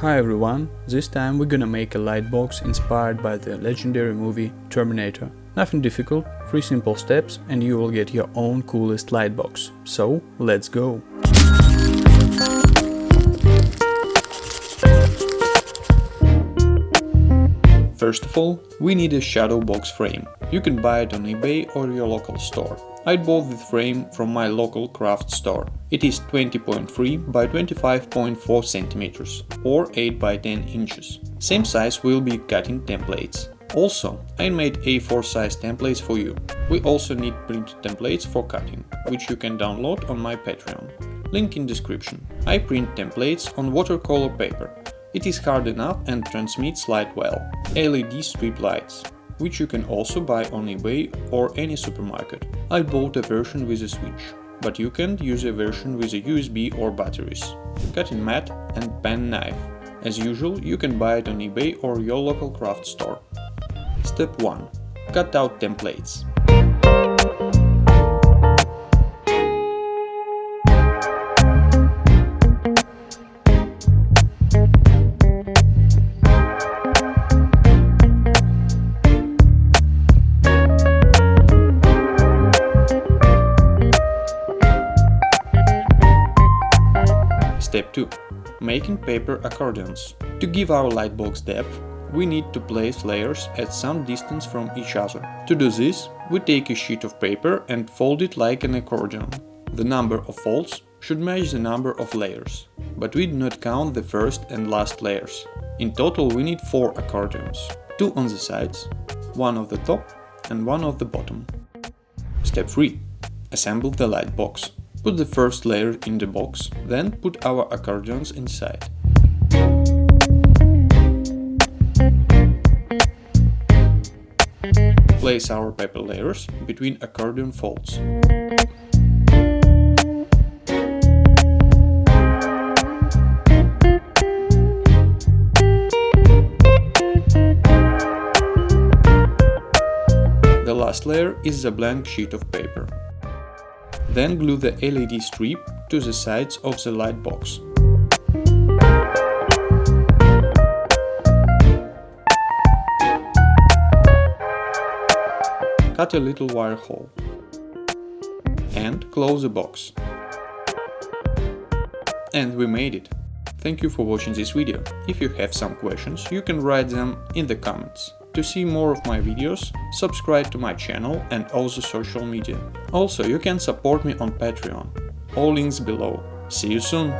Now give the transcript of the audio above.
Hi everyone, this time we're gonna make a light box inspired by the legendary movie Terminator. Nothing difficult, 3 simple steps and you will get your own coolest light box. So, let's go! First of all, we need a shadow box frame. You can buy it on eBay or your local store. I bought the frame from my local craft store. It is 20.3 by 25.4 centimeters or 8 by 10 inches. Same size will be cutting templates. Also, I made A4 size templates for you. We also need printed templates for cutting, which you can download on my Patreon. Link in description. I print templates on watercolor paper. It is hard enough and transmits light well. LED strip lights, which you can also buy on eBay or any supermarket. I bought a version with a switch, but you can use a version with a USB or batteries. Cutting mat and pen knife. As usual, you can buy it on eBay or your local craft store. Step 1. Cut out templates. Step 2. Making paper accordions. To give our lightbox depth, we need to place layers at some distance from each other. To do this, we take a sheet of paper and fold it like an accordion. The number of folds should match the number of layers, but we do not count the first and last layers. In total we need 4 accordions, 2 on the sides, 1 on the top and 1 on the bottom. Step 3. Assemble the lightbox. Put the first layer in the box, then put our accordions inside. Place our paper layers between accordion folds. The last layer is the blank sheet of paper. Then glue the LED strip to the sides of the light box. Cut a little wire hole and close the box. And we made it! Thank you for watching this video. If you have some questions, you can write them in the comments. To see more of my videos, subscribe to my channel and also social media. Also, you can support me on Patreon. All links below. See you soon!